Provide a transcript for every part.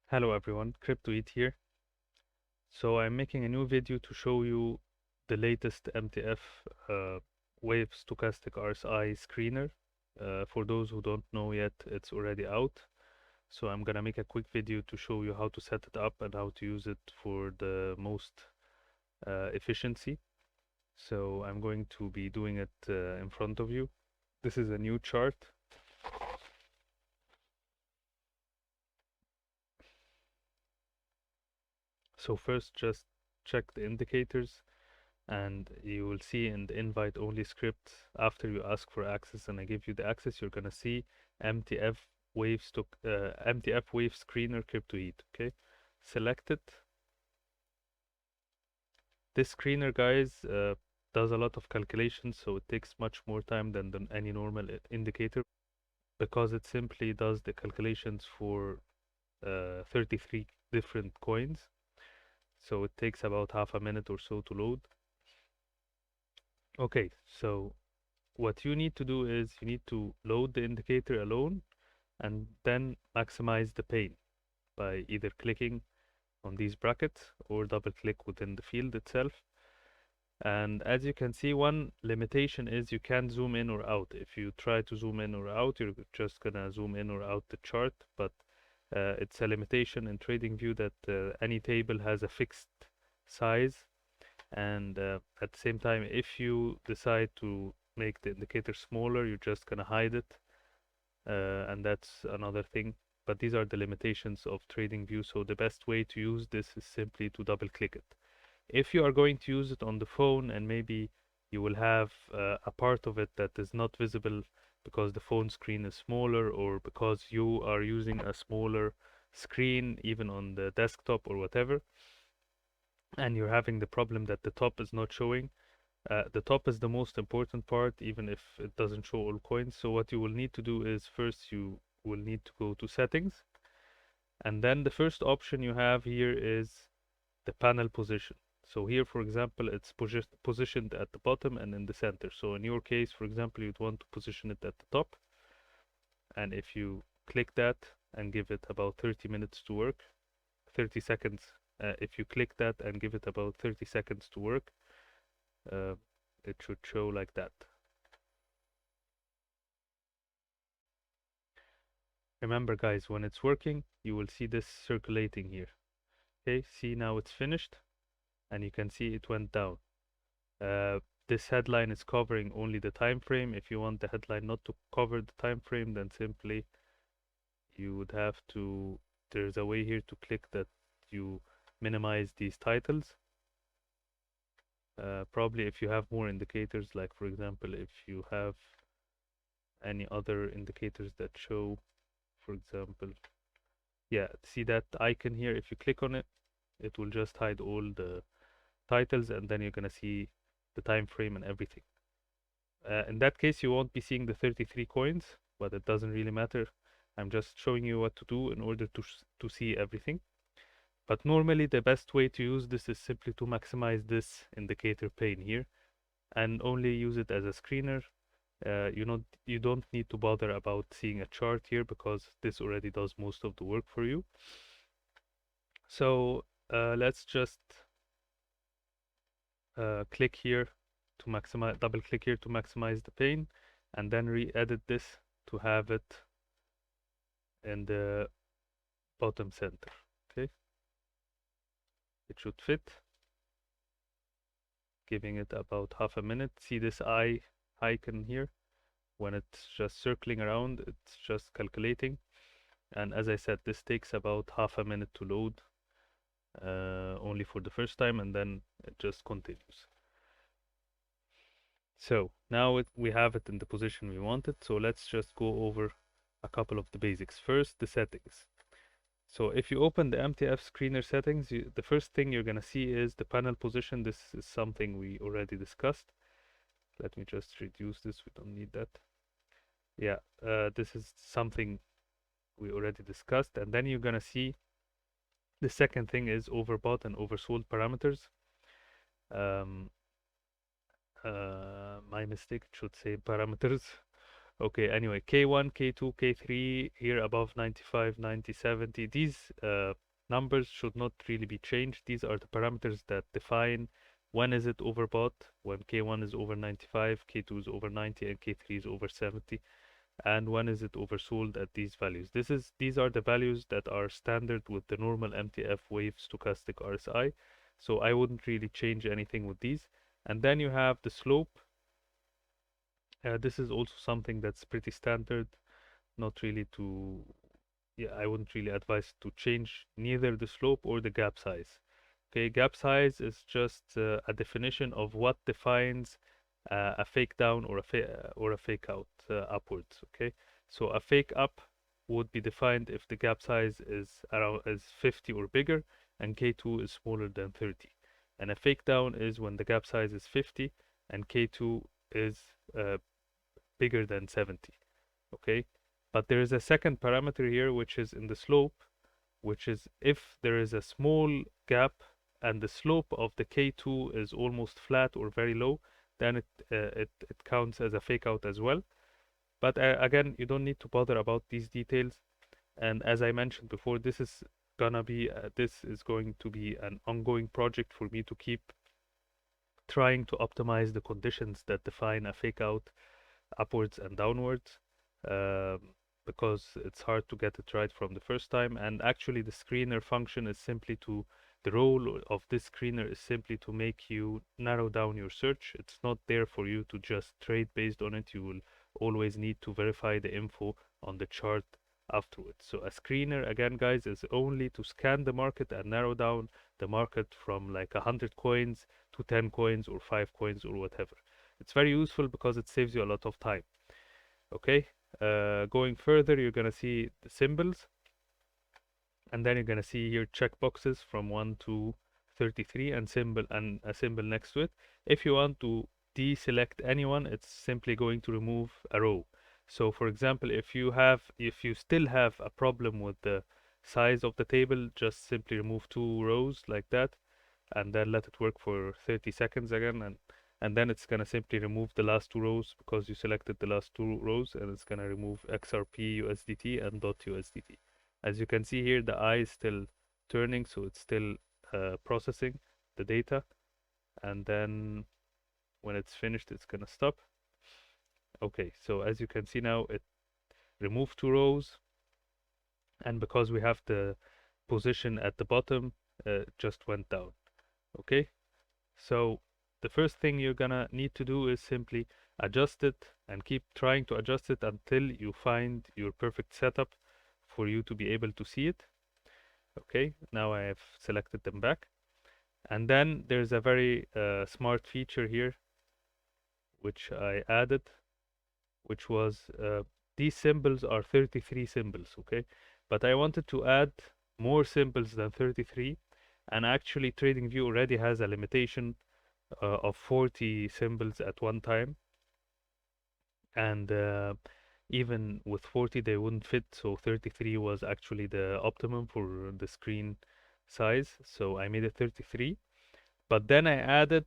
Hello everyone, CryptoEat here. So I'm making a new video to show you the latest MTF Wave Stochastic RSI Screener. For those who don't know yet, it's already out. So I'm gonna make a quick video to show you how to set it up and how to use it for the most efficiency. So I'm going to be doing it in front of you. This is a new chart. So first just check the indicators, and you will see in the invite only script, after you ask for access and I give you the access, you're gonna see MTF Wave Screener CryptoEat. Okay, select it. This screener, guys, does a lot of calculations, so it takes much more time than any normal indicator, because it simply does the calculations for 33 different coins. So it takes about half a minute or so to load. Okay, so what you need to do is you need to load the indicator alone and then maximize the pane by either clicking on these brackets or double click within the field itself. And as you can see, one limitation is you can't zoom in or out. If you try to zoom in or out, you're just gonna zoom in or out the chart, but it's a limitation in TradingView that any table has a fixed size, and at the same time, if you decide to make the indicator smaller, you're just gonna hide it, and that's another thing. But these are the limitations of TradingView, so the best way to use this is simply to double click it. If you are going to use it on the phone, and maybe you will have a part of it that is not visible because the phone screen is smaller, or because you are using a smaller screen even on the desktop or whatever, and you're having the problem that the top is not showing. The top is the most important part, even if it doesn't show all coins. So what you will need to do is first you will need to go to settings, and then the first option you have here is the panel position. So here, for example, it's positioned at the bottom and in the center. So in your case, for example, you'd want to position it at the top. And if you click that and give it about 30 minutes to work, 30 seconds, if you click that and give it about 30 seconds to work, it should show like that. Remember, guys, when it's working, you will see this circulating here. Okay, see, now it's finished, and you can see it went down. This headline is covering only the time frame. If you want the headline not to cover the time frame, then simply you would have to, there's a way here to click that you minimize these titles. Probably if you have more indicators, like for example, if you have any other indicators that show, for example, yeah, see that icon here, if you click on it, it will just hide all the titles, and then you're gonna see the time frame and everything. In that case, you won't be seeing the 33 coins, but it doesn't really matter. I'm just showing you what to do in order to see everything. But normally the best way to use this is simply to maximize this indicator pane here and only use it as a screener. You don't need to bother about seeing a chart here, because this already does most of the work for you. So let's just click here to maximize, double click here to maximize the pane, and then re-edit this to have it in the bottom center. Okay, it should fit. Giving it about half a minute. See this icon here? When it's just circling around, it's just calculating. And as I said, this takes about half a minute to load, only for the first time, and then it just continues. So now we have it in the position we wanted. So let's just go over a couple of the basics. First, the settings. So if you open the MTF Screener settings, the first thing you're gonna see is the panel position. This is something we already discussed. Let me just reduce this, we don't need that. Yeah, this is something we already discussed. And then you're gonna see the second thing is overbought and oversold parameters. My mistake, it should say parameters. Okay, anyway, K1, K2, K3 here above 95, 90, 70. These numbers should not really be changed. These are the parameters that define when is it overbought, when K1 is over 95, K2 is over 90, and K3 is over 70, and when is it oversold at these values. These are the values that are standard with the normal MTF Wave Stochastic RSI. So I wouldn't really change anything with these. And then you have the slope. This is also something that's pretty standard, not really to, yeah, I wouldn't really advise to change neither the slope or the gap size. Okay, gap size is just a definition of what defines a fake down or a fake out upwards. Okay, so a fake up would be defined if the gap size is 50 or bigger and K2 is smaller than 30. And a fake down is when the gap size is 50 and K2 is bigger than 70. Okay, but there is a second parameter here which is in the slope, which is if there is a small gap and the slope of the K2 is almost flat or very low, then it counts as a fake out as well. But again, you don't need to bother about these details. And as I mentioned before, this is going to be an ongoing project for me to keep trying to optimize the conditions that define a fake out upwards and downwards, um, because it's hard to get it right from the first time. And actually, the screener function is simply to, the role of this screener is simply to make you narrow down your search. It's not there for you to just trade based on it. You will always need to verify the info on the chart afterwards. So a screener, again, guys, is only to scan the market and narrow down the market from like 100 coins to 10 coins or 5 coins or whatever. It's very useful because it saves you a lot of time. Okay, going further, you're gonna see the symbols, and then you're gonna see here checkboxes from 1 to 33 and a symbol next to it. If you want to deselect anyone, it's simply going to remove a row. So for example, if you still have a problem with the size of the table, just simply remove 2 rows like that, and then let it work for 30 seconds again, and then it's gonna simply remove the last 2 rows because you selected the last 2 rows, and it's gonna remove XRP USDT and .USDT. As you can see here, the eye is still turning, so it's still processing the data, and then when it's finished, it's gonna stop. Okay, so as you can see now, it removed 2 rows, and because we have the position at the bottom, just went down. Okay, so the first thing you're gonna need to do is simply adjust it and keep trying to adjust it until you find your perfect setup for you to be able to see it. Okay, now I have selected them back. And then there's a very smart feature here which I added, which was these symbols are 33 symbols, okay? But I wanted to add more symbols than 33, and actually TradingView already has a limitation of 40 symbols at one time, and even with 40 they wouldn't fit, so 33 was actually the optimum for the screen size, so I made it 33. But then I added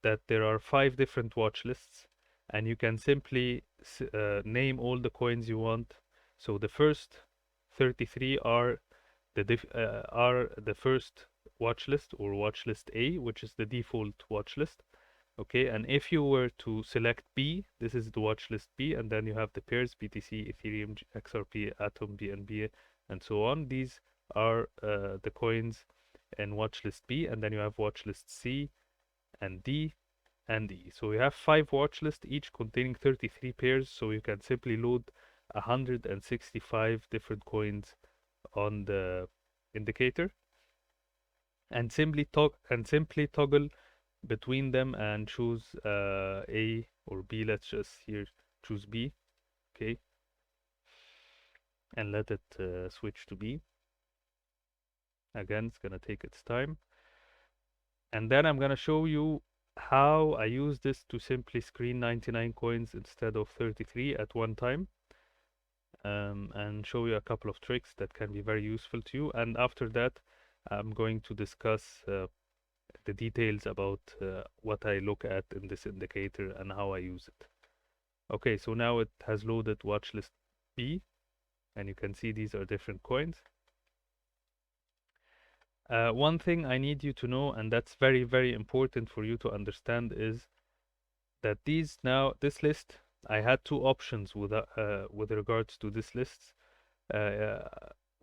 that there are 5 different watch lists, and you can simply name all the coins you want. So the first 33 are the first watch list, or watch list A, which is the default watch list. Okay, and if you were to select B, this is the watch list B, and then you have the pairs BTC, Ethereum, XRP, Atom, BNB, and so on. These are the coins in watch list B, and then you have watch list C and D and E. So you have 5 watch lists, each containing 33 pairs, so you can simply load 165 different coins on the indicator, and simply toggle between them and choose A or B. Let's just here choose B, okay, and let it switch to B. Again, it's gonna take its time, and then I'm gonna show you how I use this to simply screen 99 coins instead of 33 at one time, and show you a couple of tricks that can be very useful to you. And after that, I'm going to discuss the details about what I look at in this indicator and how I use it. Okay, so now it has loaded watch list B, and you can see these are different coins. One thing I need you to know, and that's very, very important for you to understand, is that this list, I had two options with regards to this list. Uh,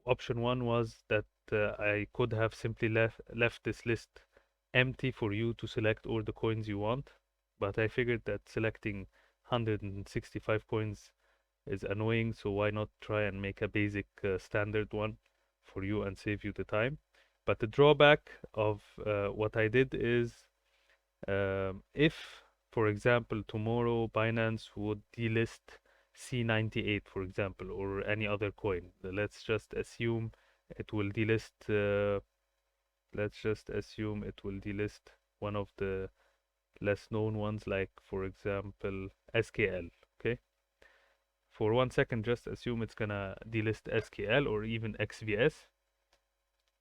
Option one was that I could have simply left this list empty for you to select all the coins you want, but I figured that selecting 165 coins is annoying, so why not try and make a basic standard one for you and save you the time. But the drawback of what I did is, if, for example, tomorrow Binance would delist C98, for example, or any other coin, let's just assume it will delist. Let's just assume it will delist one of the less known ones, like for example SKL. Okay, for 1 second, just assume it's gonna delist SKL or even XVS.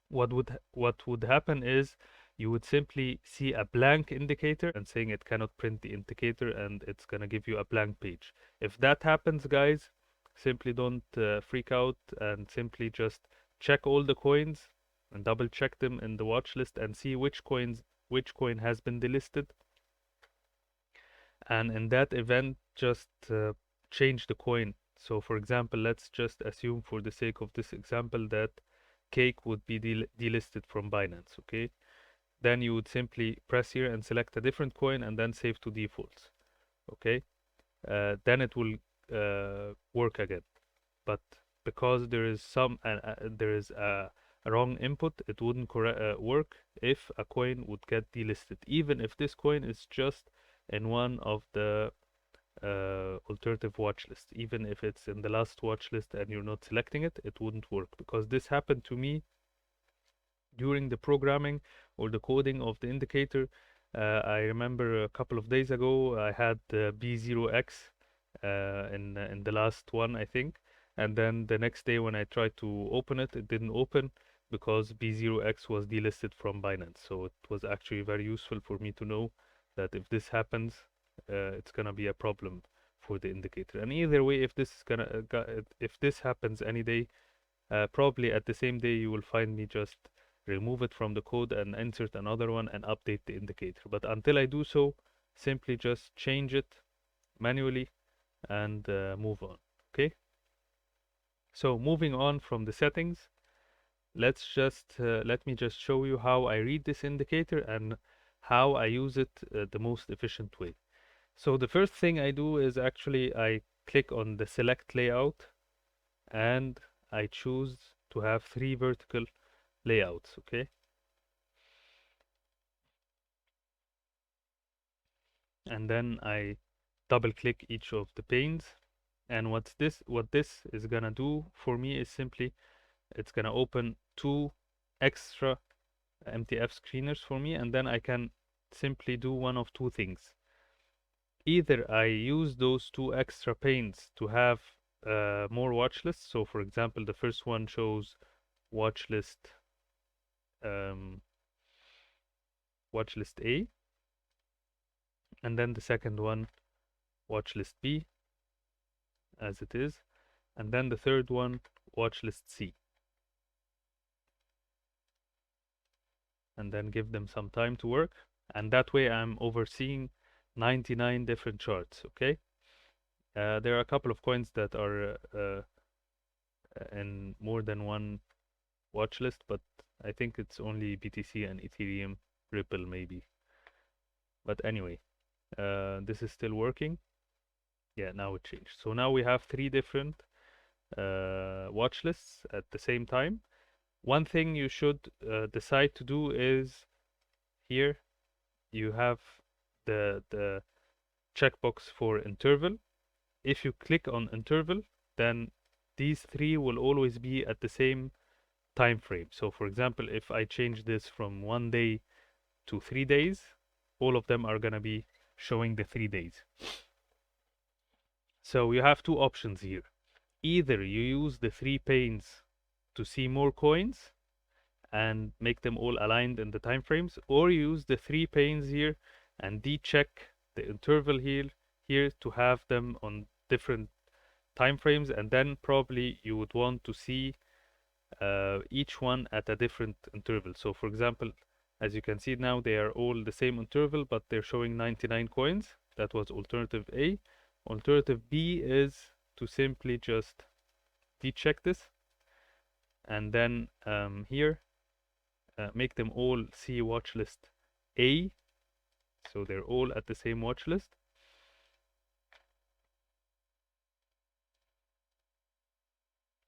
What would happen is you would simply see a blank indicator and saying it cannot print the indicator, and it's gonna give you a blank page. If that happens, guys, simply don't freak out, and simply just check all the coins and double check them in the watch list and see which coin has been delisted, and in that event just change the coin. So for example, let's just assume for the sake of this example that cake would be delisted from Binance. Okay, then you would simply press here and select a different coin and then save to defaults. Okay, then it will work again. But because there is a wrong input, it wouldn't work if a coin would get delisted, even if this coin is just in one of the alternative watch list. Even if it's in the last watch list and you're not selecting it, it wouldn't work, because this happened to me during the programming or the coding of the indicator. I remember a couple of days ago I had B0X in the last one, I think, and then the next day when I tried to open it, it didn't open because B0X was delisted from Binance. So it was actually very useful for me to know that if this happens, it's gonna be a problem for the indicator. And either way, if this happens any day, probably at the same day you will find me just remove it from the code and insert another one and update the indicator. But until I do so, simply just change it manually and move on. Okay, so moving on from the settings, let me just show you how I read this indicator and how I use it the most efficient way. So the first thing I do is actually I click on the select layout and I choose to have 3 vertical layouts. Okay, and then I double click each of the panes, and what this is gonna do for me is simply it's gonna open 2 extra MTF screeners for me, and then I can simply do one of two things. Either I use those 2 extra panes to have more watch lists. So for example, the first one shows watch list A, and then the second one watch list B as it is, and then the third one watch list C, and then give them some time to work, and that way I'm overseeing 99 different charts. Okay, there are a couple of coins that are in more than one watch list, but I think it's only BTC and Ethereum, Ripple maybe. But anyway, this is still working. Yeah, now it changed. So now we have 3 different watch lists at the same time. One thing you should decide to do is here you have the checkbox for interval. If you click on interval, then these 3 will always be at the same time frame. So for example, if I change this from 1 day to 3 days, all of them are gonna be showing the 3 days. So you have 2 options here. Either you use the 3 panes to see more coins and make them all aligned in the time frames, or you use the 3 panes here and decheck the interval here here to have them on different time frames, and then probably you would want to see each one at a different interval. So for example, as you can see now, they are all the same interval, but they're showing 99 coins. That was alternative A. Alternative B is to simply just decheck this, and then here make them all see watch list A, so they're all at the same watch list.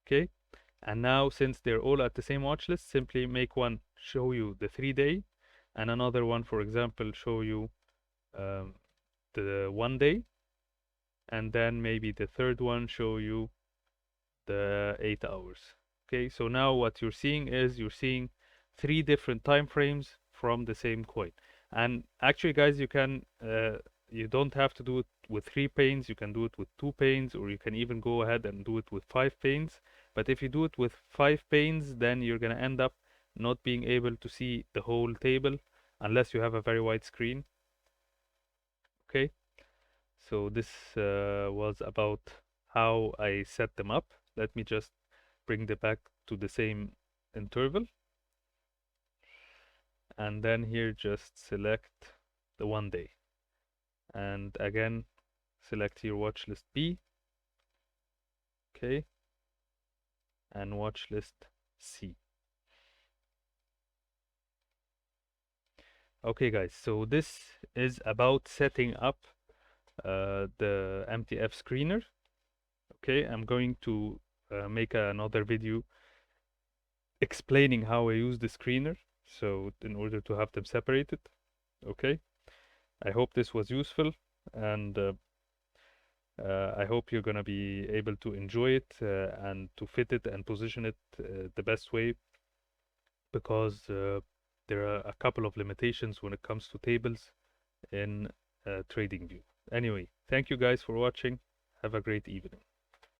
Okay, and now since they're all at the same watch list, simply make one show you the 3-day, and another one, for example, show you the 1-day, and then maybe the third one show you the 8 hours. Okay, so now what you're seeing is you're seeing 3 different time frames from the same coin. And actually, guys, you don't have to do it with 3 panes. You can do it with 2 panes, or you can even go ahead and do it with 5 panes. But if you do it with 5 panes, then you're gonna end up not being able to see the whole table unless you have a very wide screen. Okay, so this was about how I set them up. Let me just bring them back to the same interval, and then here just select the 1-day, and again select your watch list B, okay, and watch list C. Okay guys, so this is about setting up the MTF screener. Okay, I'm going to make another video explaining how I use the screener, so in order to have them separated. Okay, I hope this was useful, and I hope you're gonna be able to enjoy it and to fit it and position it the best way, because there are a couple of limitations when it comes to tables in TradingView. Anyway, thank you guys for watching. Have a great evening.